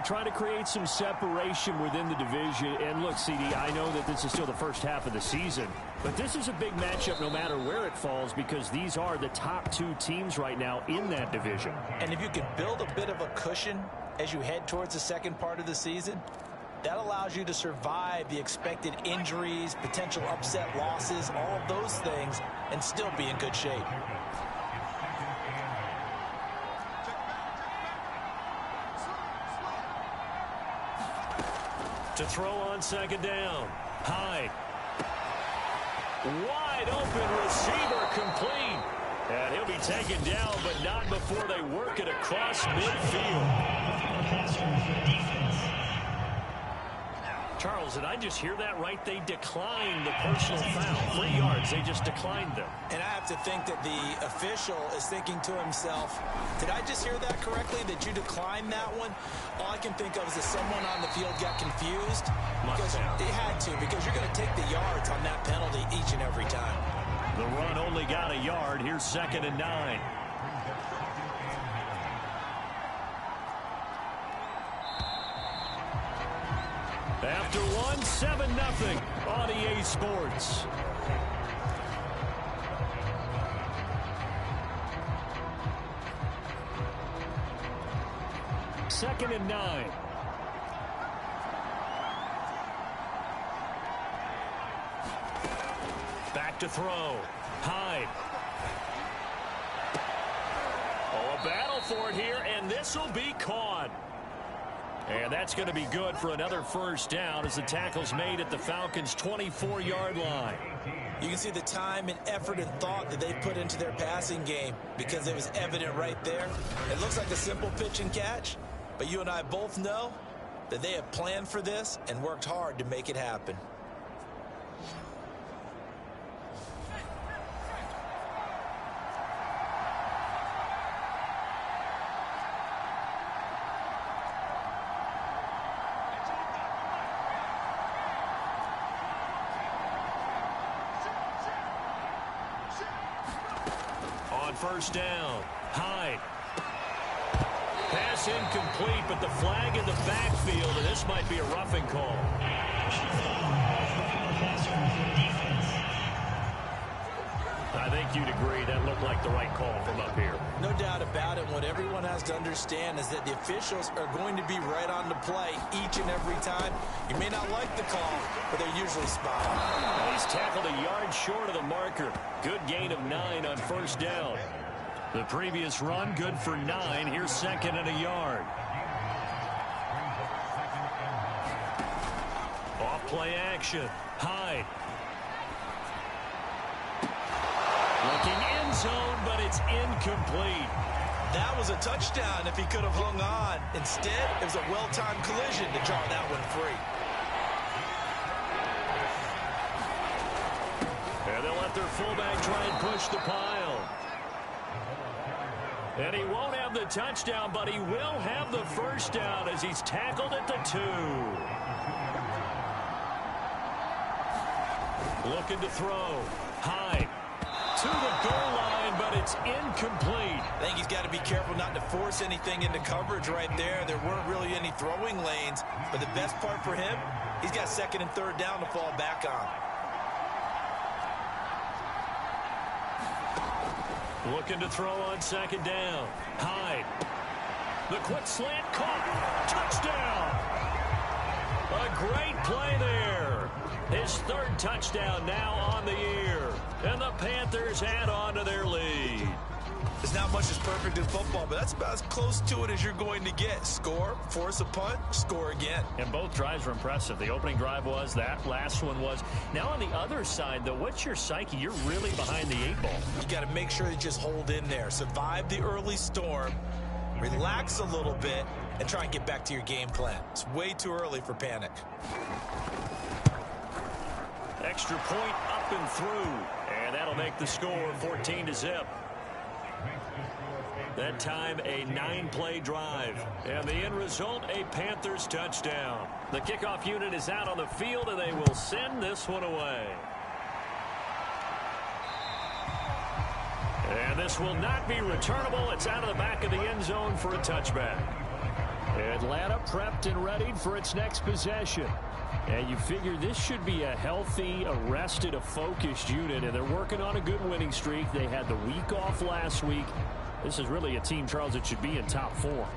try to create some separation within the division. And look, CD, I know that this is still the first half of the season, but this is a big matchup no matter where it falls because these are the top two teams right now in that division. And if you can build a bit of a cushion as you head towards the second part of the season, that allows you to survive the expected injuries, potential upset losses, all of those things, and still be in good shape. To throw on second down. Hyde. Wide open receiver complete. And he'll be taken down, but not before they work it across midfield. Charles, did I just hear that right? They declined the personal foul. 3 yards, they just declined them. And I have to think that the official is thinking to himself, did I just hear that correctly, that you declined that one? All I can think of is that someone on the field got confused. Because it had to, because you're going to take the yards on that penalty each and every time. The run only got a yard. Here's 2nd and 9. After one, 7-0 on EA Sports. Second and 9. Back to throw. Hyde. Oh, a battle for it here, and this will be caught. And that's going to be good for another first down as the tackle's made at the Falcons' 24-yard line. You can see the time and effort and thought that they put into their passing game because it was evident right there. It looks like a simple pitch and catch, but you and I both know that they have planned for this and worked hard to make it happen. First down. Hyde. Pass incomplete, but the flag in the backfield, and this might be a roughing call. I think you'd agree that looked like the right call from up here. No doubt about it. What everyone has to understand is that the officials are going to be right on the play each and every time. You may not like the call, but they're usually spot on. He's tackled a yard short of the marker. Good gain of 9 on first down. The previous run, good for 9. Here's 2nd and a yard. Off play action. Hyde. Looking end zone, but it's incomplete. That was a touchdown if he could have hung on. Instead, it was a well-timed collision to draw that one free. And they'll let their fullback try and push the pile. And he won't have the touchdown, but he will have the first down as he's tackled at the 2. Looking to throw. Hyde. To the goal line, but it's incomplete. I think he's got to be careful not to force anything into coverage right there. There weren't really any throwing lanes, but the best part for him, he's got 2nd and 3rd down to fall back on. Looking to throw on 2nd down. Hyde. The quick slant caught. Touchdown. A great play there. His 3rd touchdown now on the year. And the Panthers add on to their lead. There's not much that's perfect in football, but that's about as close to it as you're going to get. Score, force a punt, score again. And both drives were impressive. The opening drive was, that last one was. Now on the other side, though, what's your psyche? You're really behind the 8 ball. You got to make sure you just hold in there. Survive the early storm, relax a little bit, and try and get back to your game plan. It's way too early for panic. Extra point up and through. And that'll make the score 14-0. That time a 9-play drive. And the end result, a Panthers touchdown. The kickoff unit is out on the field, and they will send this one away. And this will not be returnable. It's out of the back of the end zone for a touchback. And Atlanta prepped and ready for its next possession. And you figure this should be a healthy, arrested, a focused unit, and they're working on a good winning streak. They had the week off last week. This is really a team, Charles, that should be in top 4.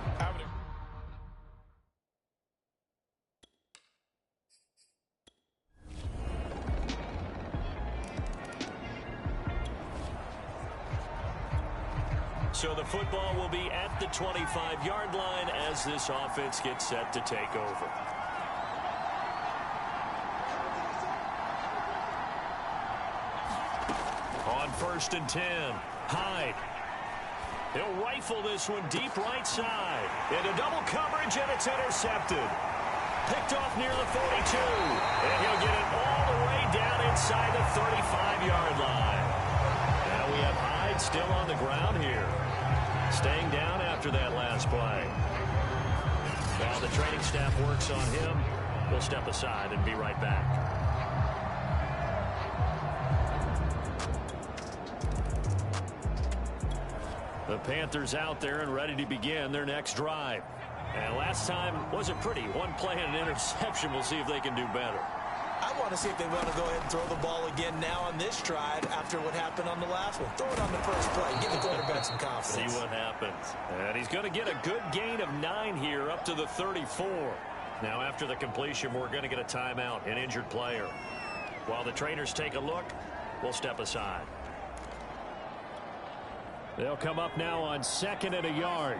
So the football will be at the 25-yard line as this offense gets set to take over. On 1st and 10, Hyde. He'll rifle this one deep right side. Into double coverage, and it's intercepted. Picked off near the 42. And he'll get it all the way down inside the 35-yard line. Now we have Hyde still on the ground here. Staying down after that last play. While the training staff works on him, we'll step aside and be right back. The Panthers out there and ready to begin their next drive. And last time wasn't pretty. One play and an interception. We'll see if they can do better. I want to see if they want to go ahead and throw the ball again now on this drive after what happened on the last one. Throw it on the first play. Give the quarterback some confidence. See what happens. And he's going to get a good gain of 9 here up to the 34. Now after the completion, we're going to get a timeout, an injured player. While the trainers take a look, we'll step aside. They'll come up now on 2nd and a yard.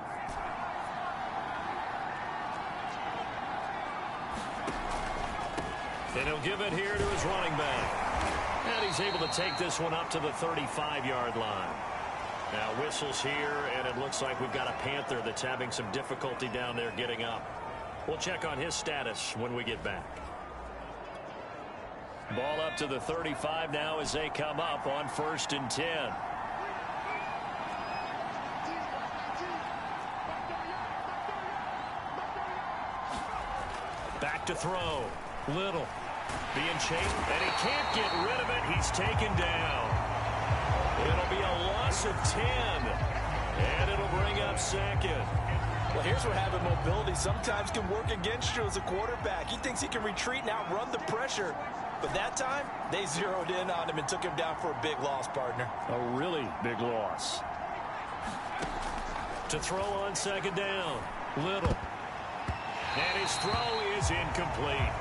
And he'll give it here to his running back. And he's able to take this one up to the 35-yard line. Now whistles here, and it looks like we've got a Panther that's having some difficulty down there getting up. We'll check on his status when we get back. Ball up to the 35 now as they come up on 1st and 10. Back to throw. Little being chased, and he can't get rid of it. He's taken down. It'll be a loss of 10, and it'll bring up 2nd. Well, here's where having mobility sometimes can work against you as a quarterback. He thinks he can retreat and outrun the pressure. But that time, they zeroed in on him and took him down for a big loss, partner. A really big loss. To throw on 2nd down. Little. And his throw is incomplete.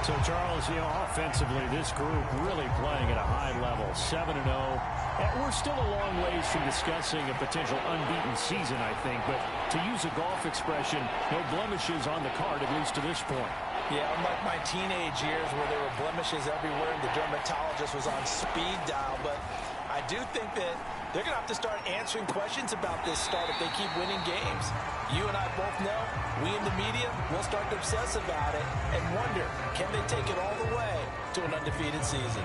So, Charles, offensively, this group really playing at a high level, 7-0. And we're still a long ways from discussing a potential unbeaten season, I think. But to use a golf expression, no blemishes on the card, at least to this point. Yeah, unlike my teenage years where there were blemishes everywhere and the dermatologist was on speed dial. But I do think that they're going to have to start answering questions about this start if they keep winning games. You and I both know, we in the media will start to obsess about it and wonder, can they take it all the way to an undefeated season?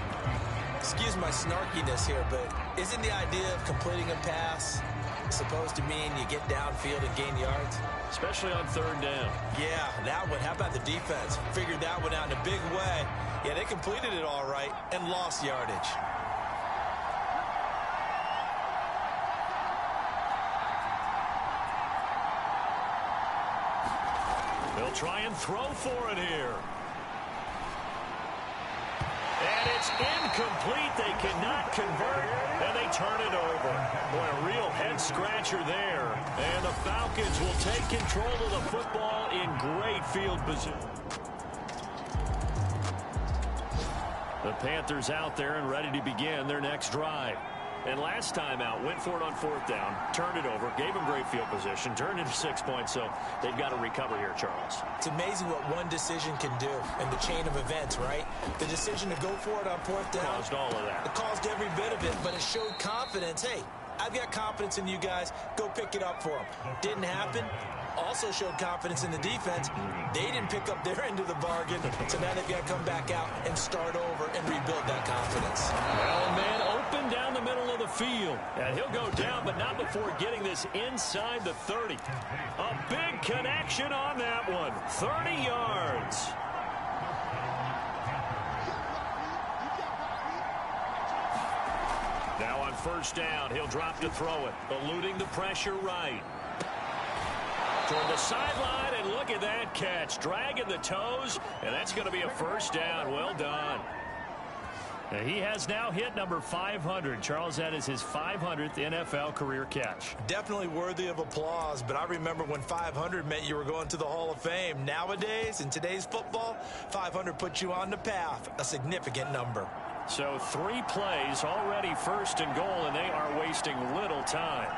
Excuse my snarkiness here, but isn't the idea of completing a pass supposed to mean you get downfield and gain yards? Especially on 3rd down. Yeah, that one. How about the defense? Figured that one out in a big way. Yeah, they completed it all right and lost yardage. They'll try and throw for it here. And it's incomplete. They cannot convert, and they turn it over. Boy, a real head-scratcher there. And the Falcons will take control of the football in great field position. The Panthers out there and ready to begin their next drive. And last time out, went for it on 4th down, turned it over, gave them great field position, turned into 6 points, so they've got to recover here, Charles. It's amazing what one decision can do in the chain of events, right? The decision to go for it on 4th down. Caused all of that. It caused every bit of it, but it showed confidence. Hey, I've got confidence in you guys. Go pick it up for them. Didn't happen. Also showed confidence in the defense. They didn't pick up their end of the bargain, so now they've got to come back out and start over and rebuild that confidence. Well, man, open down the middle of the field. And he'll go down, but not before getting this inside the 30. A big connection on that one. 30 yards. Now on 1st down, he'll drop to throw it, eluding the pressure right. toward the sideline, and look at that catch. Dragging the toes, and that's going to be a first down. Well done. And he has now hit number 500. Charles, that is his 500th NFL career catch. Definitely worthy of applause, but I remember when 500 meant you were going to the Hall of Fame. Nowadays, in today's football, 500 puts you on the path, a significant number. So 3 plays already first and goal, and they are wasting little time.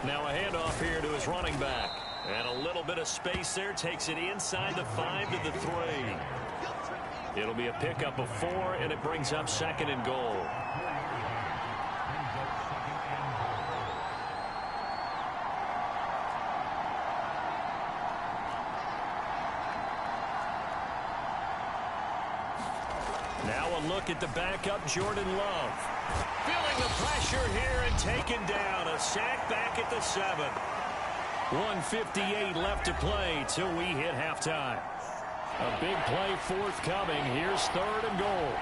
Now a handoff here to his running back. And a little bit of space there, takes it inside the 5 to the 3. It'll be a pickup of 4, and it brings up second and goal. Now a look at the backup, Jordan Love. Feeling the pressure here and taken down. A sack back at the 7. 1:58 left to play till we hit halftime. A big play forthcoming. Here's third and goal.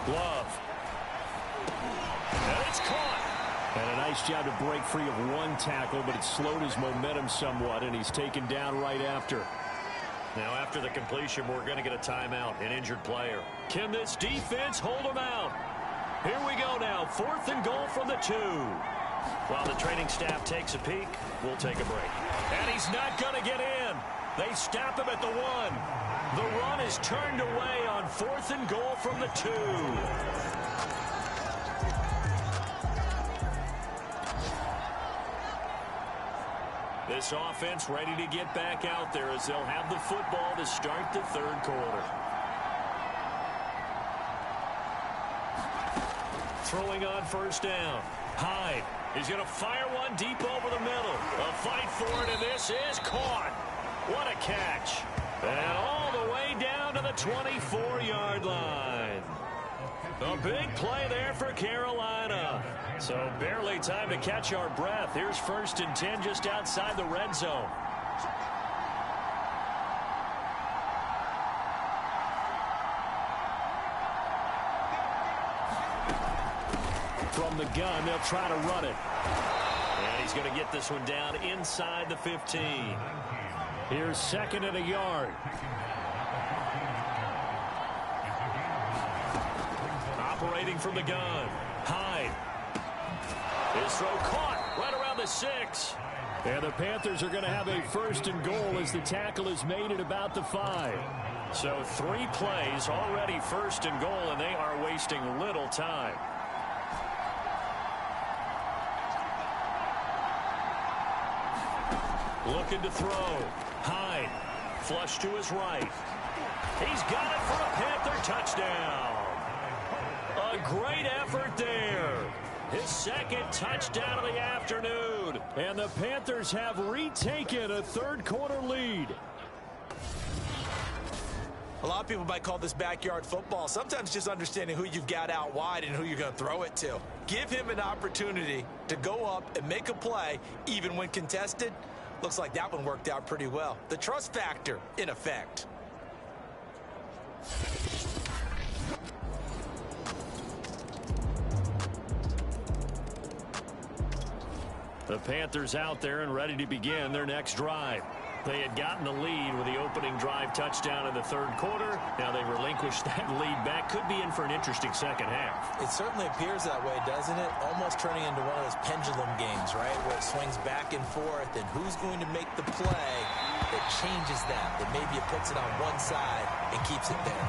Love. And it's caught. And a nice job to break free of one tackle, but it slowed his momentum somewhat, and he's taken down right after. Now after the completion, we're going to get a timeout, an injured player. Can this defense hold him out? Here we go now, 4th and goal from the 2. While the training staff takes a peek, we'll take a break. And he's not going to get in. They stop him at the 1. The run is turned away on 4th and goal from the 2. This offense ready to get back out there as they'll have the football to start the 3rd quarter. Throwing on first down. Hyde. He's going to fire one deep over the middle. A fight for it, and this is caught. What a catch. And all the way down to the 24-yard line. A big play there for Carolina. So barely time to catch our breath. Here's 1st and 10 just outside the red zone. From the gun, they'll try to run it. And he's going to get this one down inside the 15. Here's 2nd and a yard. Operating from the gun. Hyde. His throw caught right around the 6. And the Panthers are going to have a 1st and goal as the tackle is made at about the 5. So 3 plays already 1st and goal, and they are wasting little time. Looking to throw. Hyde. Flush to his right. He's got it for a Panther touchdown. A great effort there. His 2nd touchdown of the afternoon. And the Panthers have retaken a 3rd quarter lead. A lot of people might call this backyard football. Sometimes just understanding who you've got out wide and who you're going to throw it to. Give him an opportunity to go up and make a play, even when contested. Looks like that one worked out pretty well. The trust factor in effect. The Panthers out there and ready to begin their next drive. They had gotten the lead with the opening drive touchdown in the 3rd quarter. Now they relinquished that lead back. Could be in for an interesting second half. It certainly appears that way, doesn't it? Almost turning into one of those pendulum games, right? Where it swings back and forth, and who's going to make the play that changes that maybe it puts it on one side and keeps it there.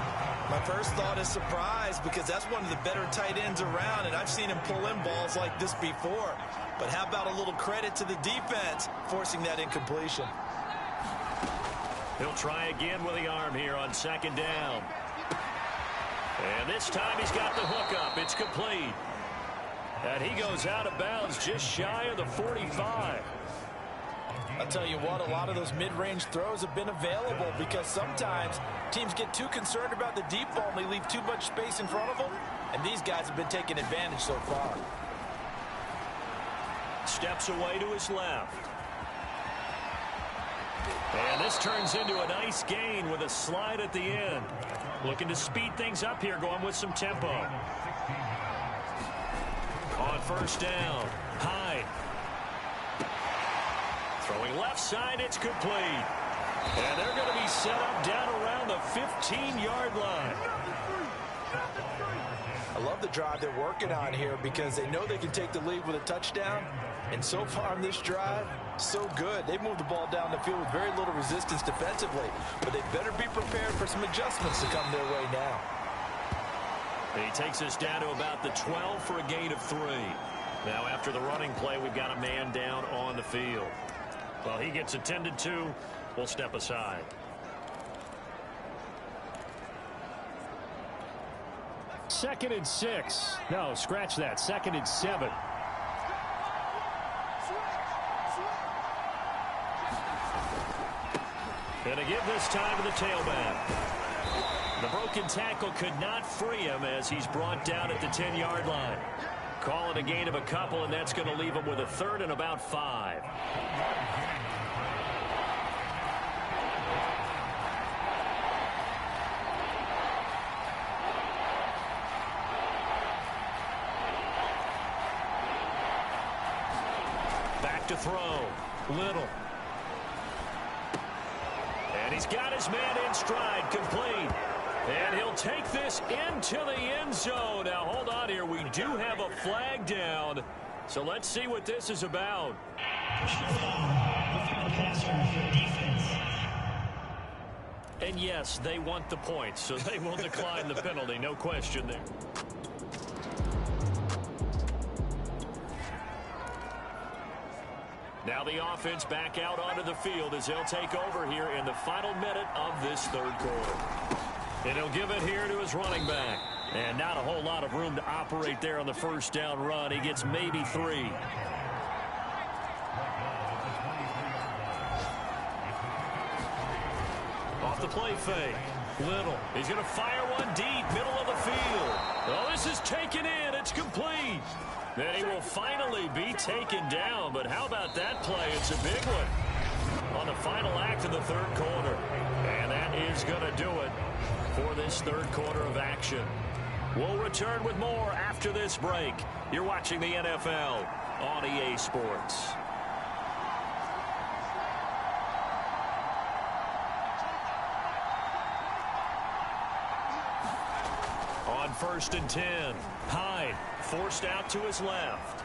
My first thought is surprise, because that's one of the better tight ends around, and I've seen him pull in balls like this before. But how about a little credit to the defense forcing that incompletion? He'll try again with the arm here on 2nd down. And this time he's got the hook up. It's complete. And he goes out of bounds just shy of the 45. I'll tell you what, a lot of those mid-range throws have been available because sometimes teams get too concerned about the deep ball and they leave too much space in front of them. And these guys have been taking advantage so far. Steps away to his left. And this turns into a nice gain with a slide at the end. Looking to speed things up here, going with some tempo. On first down, Hyde. Throwing left side, it's complete. And they're going to be set up down around the 15-yard line. I love the drive they're working on here because they know they can take the lead with a touchdown. And so far on this drive, so good. They've moved the ball down the field with very little resistance defensively. But they better be prepared for some adjustments to come their way now. And he takes us down to about the 12 for a gain of 3. Now after the running play, we've got a man down on the field. Well, he gets attended to. We'll step aside. Second and 6. No, scratch that. Second and 7. And to give this time to the tailback. The broken tackle could not free him as he's brought down at the 10-yard line. Call it a gain of a couple, and that's going to leave him with a third and about 5. Back to throw. Little. And he's got his man in stride, complete. And he'll take this into the end zone. Now, hold on here. We do have a flag down. So let's see what this is about. And yes, they want the points, so they will decline the penalty. No question there. Now the offense back out onto the field as they'll take over here in the final minute of this third quarter. And he'll give it here to his running back. And not a whole lot of room to operate there on the first down run. He gets maybe 3. Off the play fake. Little. He's going to fire one deep, middle of the field. Oh, this is taken in. It's complete. Then he will finally be taken down. But how about that play? It's a big one on the final act of the third quarter. And that is going to do it for this third quarter of action. We'll return with more after this break. You're watching the NFL on EA Sports. On first and 10, Hyde forced out to his left.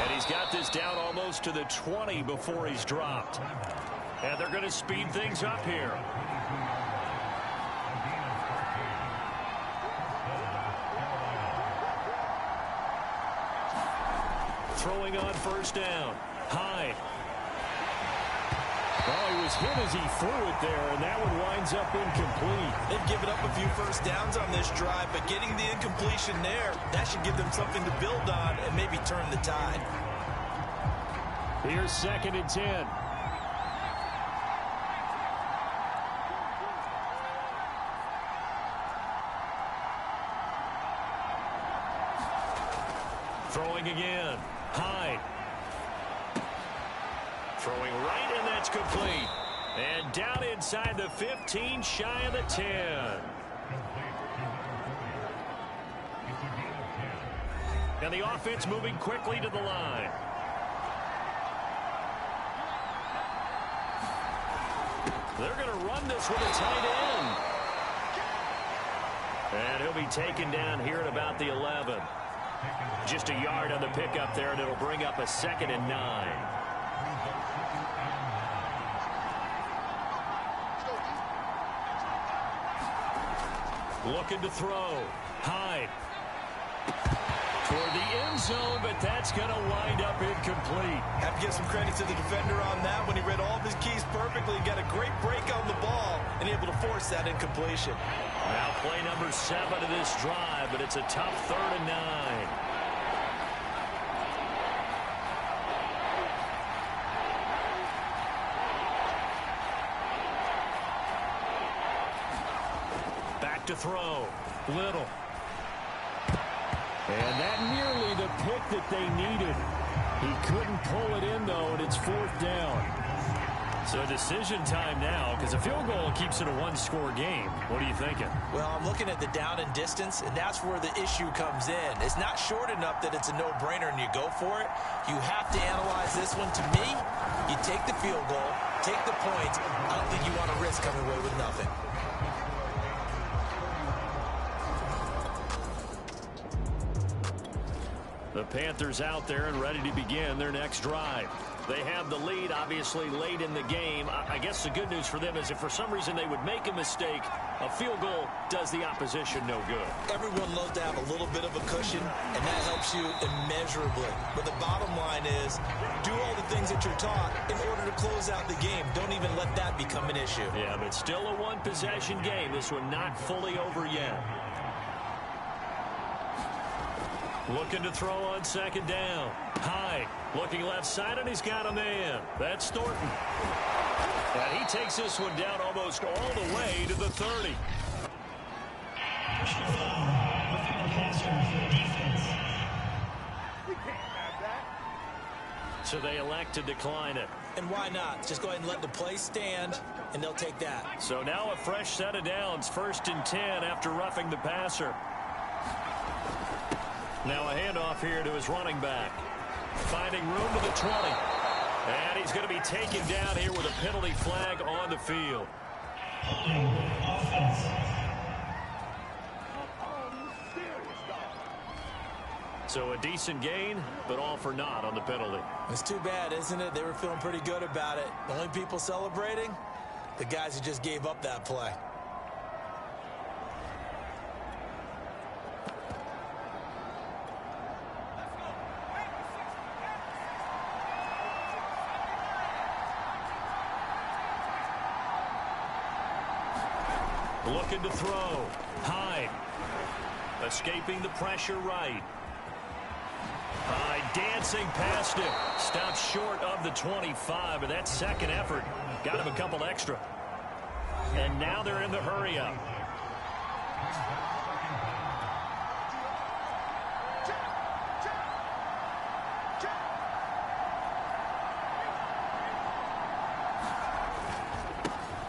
And he's got this down almost to the 20 before he's dropped. And they're going to speed things up here. Throwing on first down. Hyde. Oh, he was hit as he threw it there, and that one winds up incomplete. They've given up a few first downs on this drive, but getting the incompletion there, that should give them something to build on and maybe turn the tide. Here's second and 10. Throwing again. Hyde. Throwing right, and that's complete. And down inside the 15, shy of the 10. And the offense moving quickly to the line. They're going to run this with a tight end. And he'll be taken down here at about the 11. Just a yard on the pickup there, and it'll bring up a second and 9. Looking to throw. Hyde. Toward the end zone, but that's going to wind up incomplete. Have to give some credit to the defender on that when he read all of his keys perfectly and got a great break on the ball and able to force that incompletion. Now play number 7 of this drive, but it's a tough 3rd and 9. Back to throw. Little. And that nearly the pick that they needed. He couldn't pull it in, though, and it's fourth down. So decision time now, because a field goal keeps it a one-score game. What are you thinking? Well, I'm looking at the down and distance, and that's where the issue comes in. It's not short enough that it's a no-brainer and you go for it. You have to analyze this one. To me, you take the field goal, take the points. I don't think you want to risk coming away with nothing. The Panthers out there and ready to begin their next drive. They have the lead, obviously, late in the game. I guess the good news for them is if for some reason they would make a mistake, a field goal does the opposition no good. Everyone loves to have a little bit of a cushion, and that helps you immeasurably. But the bottom line is, do all the things that you're taught in order to close out the game. Don't even let that become an issue. Yeah, but still a one-possession game. This one not fully over yet. Looking to throw on second down. Hyde looking left side, and he's got a man. That's Thornton. And he takes this one down almost all the way to the 30. So they elect to decline it. And why not? Just go ahead and let the play stand, and they'll take that. So now a fresh set of downs. 1st and 10 after roughing the passer. Now a handoff here to his running back. Finding room to the 20. And he's going to be taken down here with a penalty flag on the field. So a decent gain, but all for naught on the penalty. It's too bad, isn't it? They were feeling pretty good about it. The only people celebrating, the guys who just gave up that play. Looking to throw. Hyde. Escaping the pressure right. Hyde dancing past him. Stopped short of the 25, but that second effort got him a couple extra. And now they're in the hurry-up.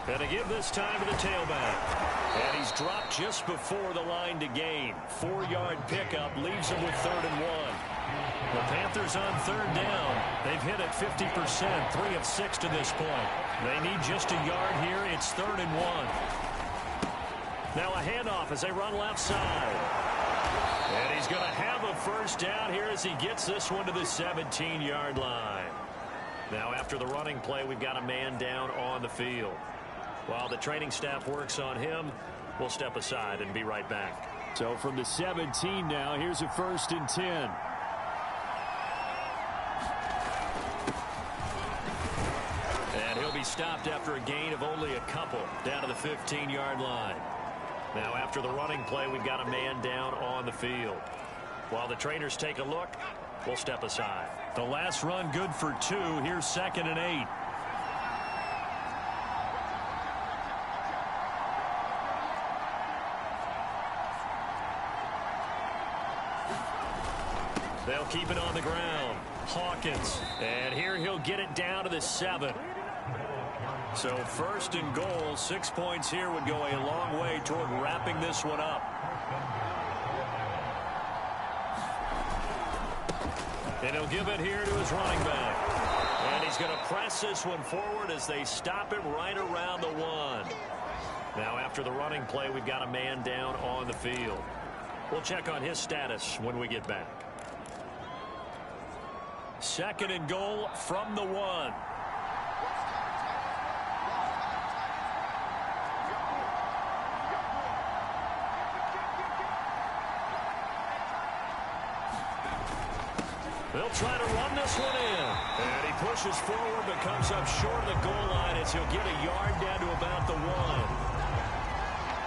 And to give this time to the tailback. And he's dropped just before the line to gain. 4-yard pickup leaves him with 3rd and 1. The Panthers on 3rd down. They've hit it 50%, 3 of 6 to this point. They need just a yard here. It's 3rd and 1. Now a handoff as they run left side. And he's going to have a first down here as he gets this one to the 17-yard line. Now after the running play, we've got a man down on the field. While the training staff works on him, we'll step aside and be right back. So from the 17 now, here's a 1st and 10. And he'll be stopped after a gain of only a couple down to the 15-yard line. Now after the running play, we've got a man down on the field. While the trainers take a look, we'll step aside. The last run good for 2. Here's 2nd and 8. They'll keep it on the ground. Hawkins. And here he'll get it down to the 7. So 1st and goal. 6 points here would go a long way toward wrapping this one up. And he'll give it here to his running back. And he's going to press this one forward as they stop him right around the 1. Now after the running play, we've got a man down on the field. We'll check on his status when we get back. 2nd and goal from the 1. They'll try to run this one in. And he pushes forward but comes up short of the goal line as he'll get a yard down to about the 1.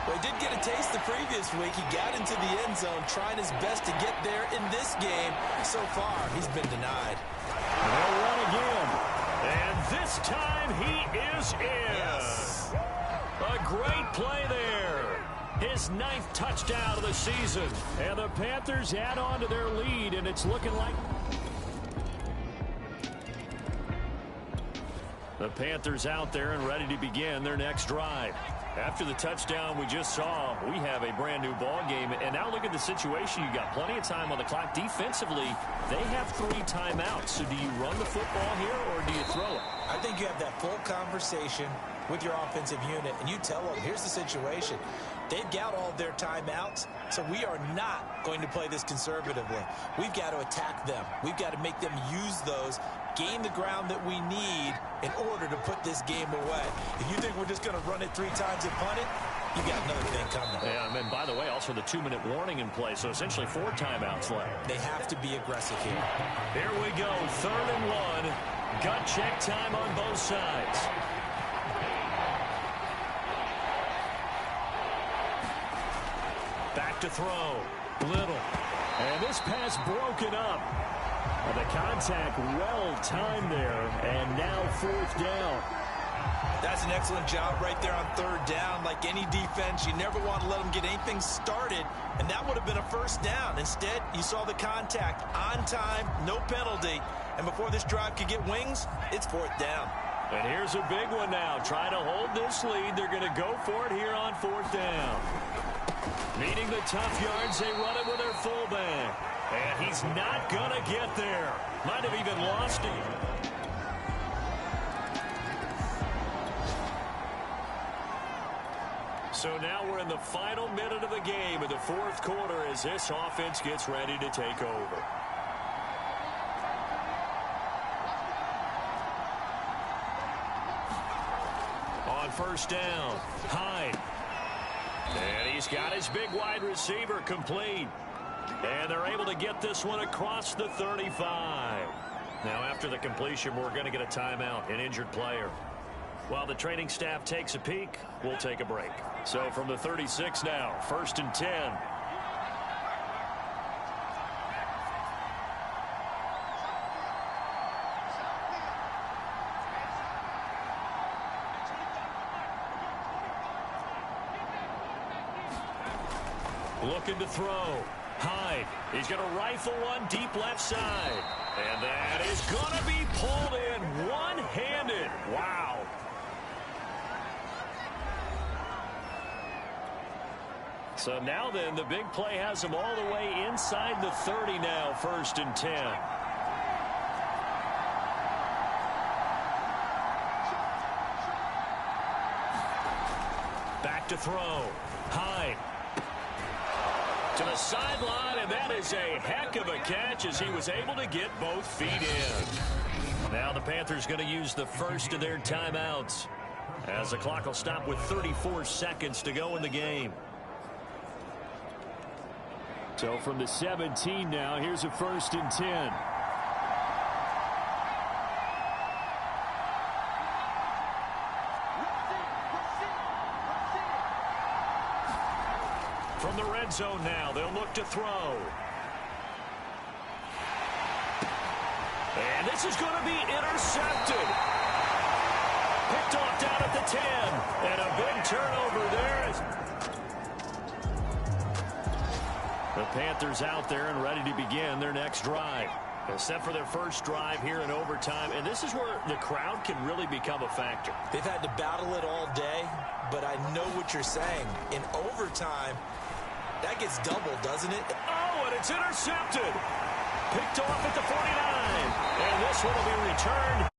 Well, he did get a taste the previous week. He got into the end zone trying his best to get there in this game. So far, he's been denied. They'll run again. And this time he is in. Yes. A great play there. His 9th touchdown of the season. And the Panthers add on to their lead, and it's looking like... The Panthers out there and ready to begin their next drive. After the touchdown we just saw, we have a brand new ball game. And now look at the situation. You got plenty of time on the clock. Defensively, they have 3 timeouts. So do you run the football here or do you throw it? I think you have that full conversation with your offensive unit, and you tell them, here's the situation. They've got all of their timeouts, so we are not going to play this conservatively. We've got to attack them. We've got to make them use those, gain the ground that we need in order to put this game away. If you think we're just going to run it 3 times and punt it, you got another thing coming. Yeah, and by the way, also the 2-minute warning in play, so essentially 4 timeouts left. They have to be aggressive here. Here we go, 3rd and 1. Gut check time on both sides. Back to throw. Little. And this pass broken up. The contact well timed there. And now 4th down. That's an excellent job right there on 3rd down. Like any defense, you never want to let them get anything started. And that would have been a 1st down. Instead, you saw the contact on time, no penalty. And before this drive could get wings, it's 4th down. And here's a big one now. Trying to hold this lead. They're going to go for it here on 4th down. Meeting the tough yards, they run it with their fullback. And he's not going to get there. Might have even lost him. So now we're in the final minute of the game in the 4th quarter as this offense gets ready to take over. On 1st down, Hyde. And he's got his big wide receiver complete. And they're able to get this one across the 35. Now after the completion, we're going to get a timeout, an injured player. While the training staff takes a peek, we'll take a break. So from the 36 now, 1st and 10. Looking to throw. Hyde. He's going to rifle one deep left side. And that is going to be pulled in one-handed. Wow. So now then, the big play has him all the way inside the 30 now, 1st and 10. Back to throw. Hyde. To the sideline, and that is a heck of a catch as he was able to get both feet in. Now the Panthers going to use the first of their timeouts as the clock will stop with 34 seconds to go in the game. So from the 17 now, here's a 1st and 10. From the red zone now, they'll look to throw. And this is going to be intercepted. Picked off down at the 10. And a big turnover there. The Panthers out there and ready to begin their next drive. Set for their first drive here in overtime. And this is where the crowd can really become a factor. They've had to battle it all day, but I know what you're saying. In overtime, that gets doubled, doesn't it? Oh, and it's intercepted. Picked off at the 49. And this one will be returned